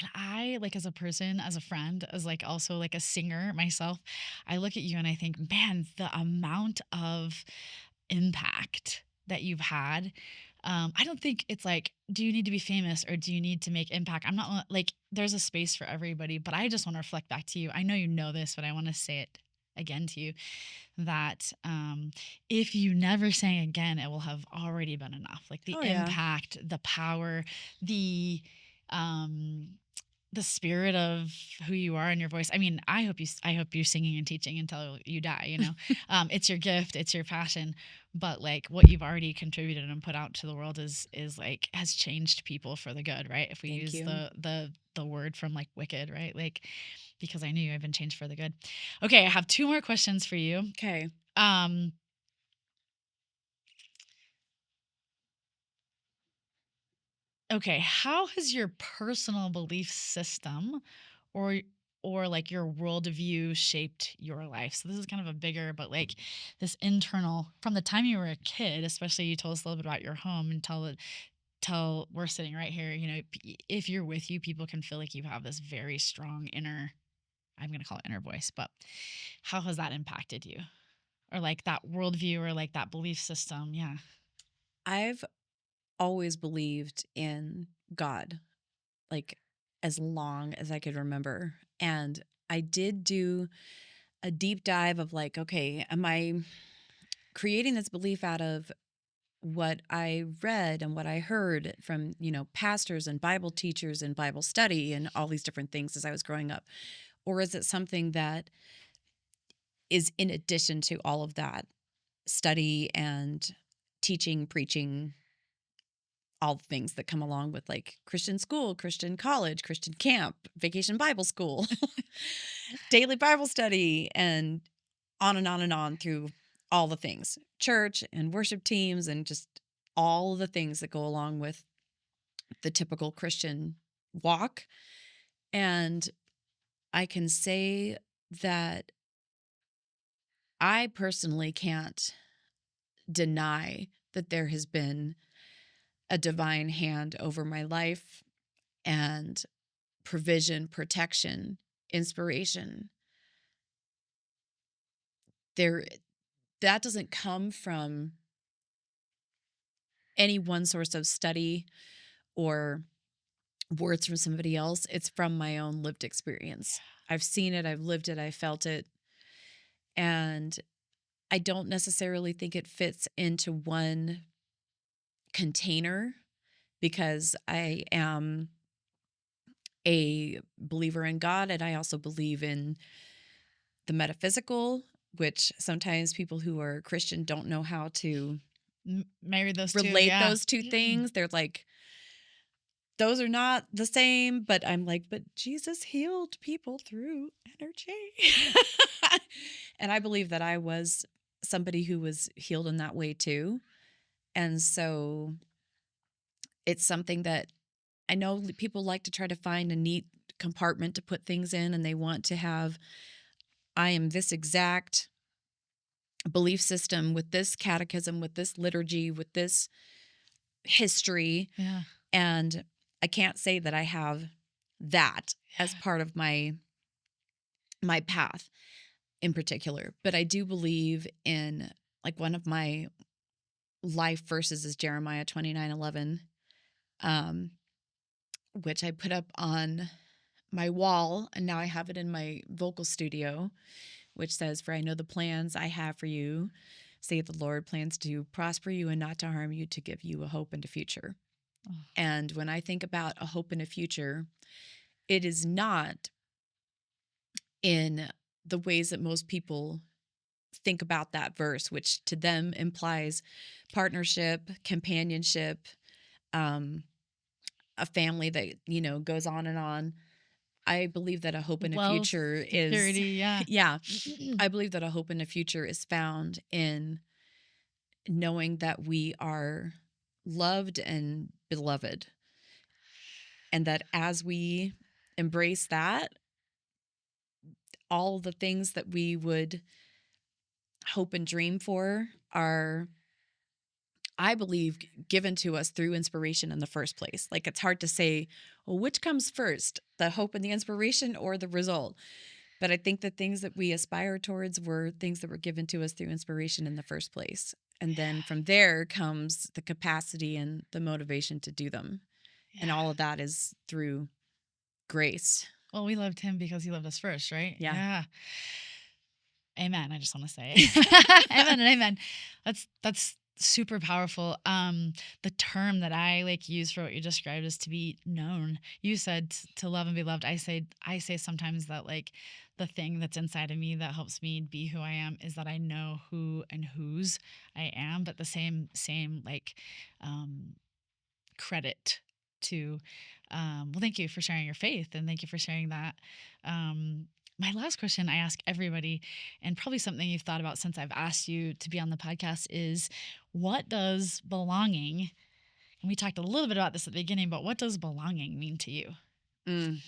and I, like, as a person, as a friend, as like also like a singer myself, I look at you and I think, man, the amount of impact that you've had. I don't think it's like, do you need to be famous or do you need to make impact? I'm not like, there's a space for everybody, but I just want to reflect back to you. I know you know this, but I want to say it again to you that if you never sang again, it will have already been enough. Like the Oh, yeah. impact, the power, the um the spirit of who you are and your voice. I mean, I hope you're singing and teaching until you die, it's your gift, it's your passion, but like what you've already contributed and put out to the world is like has changed people for the good, right? If we Thank use you. the word from like Wicked, right? Like because I knew you had been changed for the good. Okay, I have two more questions for you. Okay. Um Okay, how has your personal belief system or like your worldview shaped your life? So this is kind of a bigger, but like this internal from the time you were a kid, especially you told us a little bit about your home until till we're sitting right here. If you're with you, people can feel like you have this very strong inner. I'm gonna call it inner voice, but how has that impacted you, or like that worldview, or like that belief system? Yeah. I've always believed in God, like as long as I could remember. And I did do a deep dive of like, okay, am I creating this belief out of what I read and what I heard from, pastors and Bible teachers and Bible study and all these different things as I was growing up? Or is it something that is in addition to all of that study and teaching, preaching, all the things that come along with like Christian school, Christian college, Christian camp, vacation Bible school, daily Bible study, and on and on and on through all the things, church and worship teams, and just all the things that go along with the typical Christian walk. And I can say that I personally can't deny that there has been a divine hand over my life and provision, protection, inspiration. There that doesn't come from any one source of study or words from somebody else. It's from my own lived experience. I've seen it, I've lived it, I felt it, and I don't necessarily think it fits into one container because I am a believer in God and I also believe in the metaphysical. which sometimes people who are Christian don't know how to Marry those 2, relate yeah. those two things. They're like, those are not the same. But I'm like, but Jesus healed people through energy. And I believe that I was somebody who was healed in that way too. And so it's something that I know people like to try to find a neat compartment to put things in, and they want to have, I am this exact belief system with this catechism, with this liturgy, with this history. Yeah, And I can't say that I have that as yeah. part of my path in particular, but I do believe in, like, one of my life verses is Jeremiah 29:11, um, which I put up on my wall, and now I have it in my vocal studio, which says, "For I know the plans I have for you, saith the Lord, plans to prosper you and not to harm you, to give you a hope and a future." Oh, And when I think about a hope and a future, it is not in the ways that most people think about that verse, which to them implies partnership, companionship, um, a family that, goes on and on. I believe that a hope in a wealth, future is, security, yeah. yeah, I believe that a hope in a future is found in knowing that we are loved and beloved. And that as we embrace that, all the things that we would hope and dream for are, I believe, given to us through inspiration in the first place. Like, it's hard to say, well, which comes first, the hope and the inspiration or the result? But I think the things that we aspire towards were things that were given to us through inspiration in the first place. And then from there comes the capacity and the motivation to do them. And Yeah. all of that is through grace. Well, we loved him because he loved us first, right? Yeah. Yeah. Amen. I just want to say amen and amen. That's super powerful. The term that I like use for what you described is to be known. You said to love and be loved. I say sometimes that, like, the thing that's inside of me that helps me be who I am is that I know who and whose I am, but the same like um credit to well, thank you for sharing your faith, and thank you for sharing that. My last question I ask everybody, and probably something you've thought about since I've asked you to be on the podcast, is what does belonging, and we talked a little bit about this at the beginning, but what does belonging mean to you? Mm.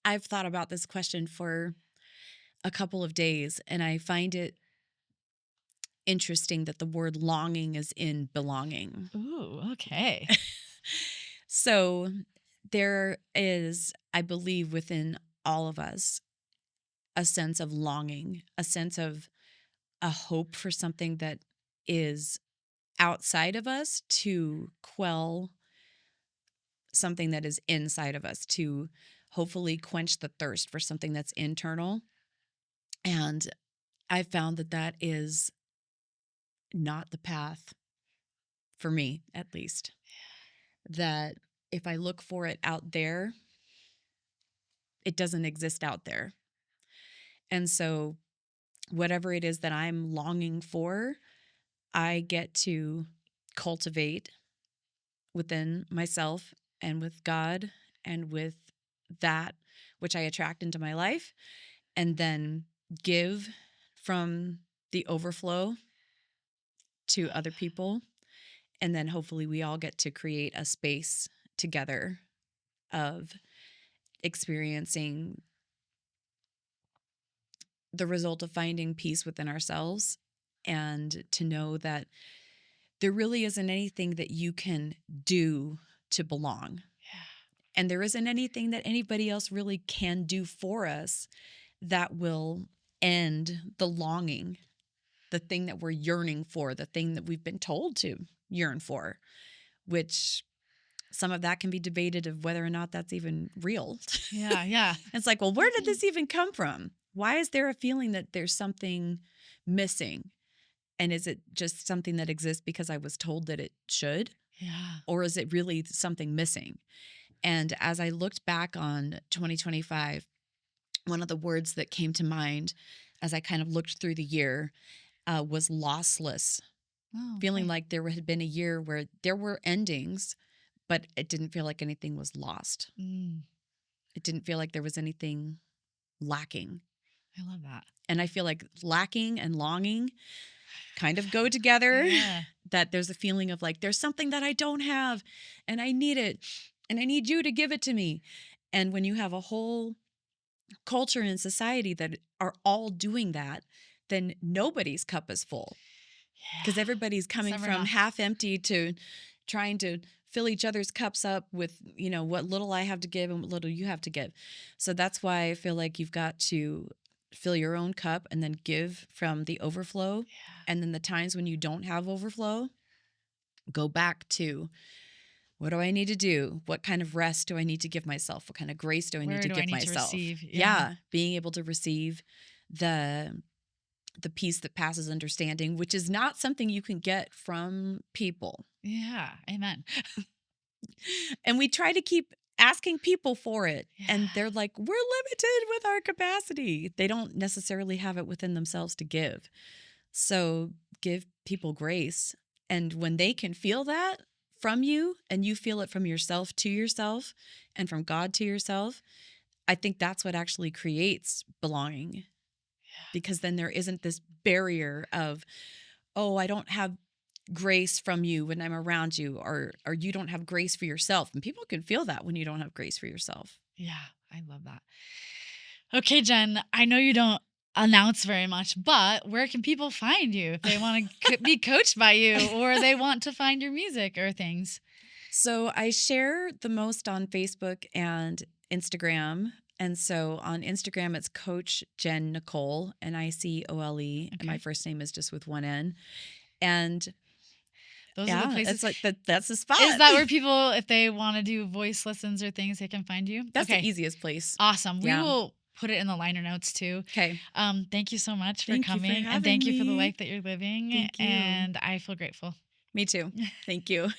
I've thought about this question for a couple of days, and I find it interesting that the word longing is in belonging. Ooh, okay. So there is, I believe, within all of us, a sense of longing, a sense of a hope for something that is outside of us to quell something that is inside of us, to hopefully quench the thirst for something that's internal. And I found that that is not the path for me, at least. That if I look for it out there, it doesn't exist out there. And so, whatever it is that I'm longing for, I get to cultivate within myself and with God and with that which I attract into my life, and then give from the overflow to other people. And then hopefully we all get to create a space together of experiencing the result of finding peace within ourselves, and to know that there really isn't anything that you can do to belong. Yeah. And there isn't anything that anybody else really can do for us that will end the longing, the thing that we're yearning for, the thing that we've been told to yearn for, which some of that can be debated of whether or not that's even real. Yeah, yeah. It's like, well, where did this even come from? Why is there a feeling that there's something missing? And is it just something that exists because I was told that it should? Yeah. Or is it really something missing? And as I looked back on 2025, one of the words that came to mind as I kind of looked through the year, was lossless, Oh, feeling okay. like there had been a year where there were endings, but it didn't feel like anything was lost. Mm, It didn't feel like there was anything lacking. I love that. And I feel like lacking and longing kind of go together, Yeah. that there's a feeling of like, there's something that I don't have and I need it and I need you to give it to me. And when you have a whole culture and society that are all doing that, then nobody's cup is full Yeah. because everybody's It's coming never from enough. half empty to trying to fill each other's cups up with, what little I have to give and what little you have to give. So that's why I feel like you've got to fill your own cup and then give from the overflow. Yeah. And then the times when you don't have overflow, go back to, what do I need to do? What kind of rest do I need to give myself? What kind of grace do I need Where to do I give need to myself? receive? Yeah. Yeah, being able to receive the peace that passes understanding, which is not something you can get from people. Yeah. Amen. And we try to keep asking people for it, Yeah. and they're like, we're limited with our capacity. They don't necessarily have it within themselves to give. So give people grace. And when they can feel that from you and you feel it from yourself to yourself and from God to yourself, I think that's what actually creates belonging, because then there isn't this barrier of, oh, I don't have grace from you when I'm around you, or you don't have grace for yourself. And people can feel that when you don't have grace for yourself. Yeah. I love that. Okay, Jen, I know you don't announce very much, but where can people find you if they want to be coached by you or they want to find your music or things? So I share the most on Facebook and Instagram. And so on Instagram, it's Coach Jen Nicole, Nicole, and my Okay. first name is just with one N. And Those are the yeah, places. it's like that's the Is spot. that where people, if they want to do voice lessons or things, they can find you? That's the Okay. easiest place. Awesome. We Yeah. will put it in the liner notes too. Okay. Thank you so much for Thank you for coming and having thank you for the me. life that you're living. Thank you. And I feel grateful. Me too. Thank you.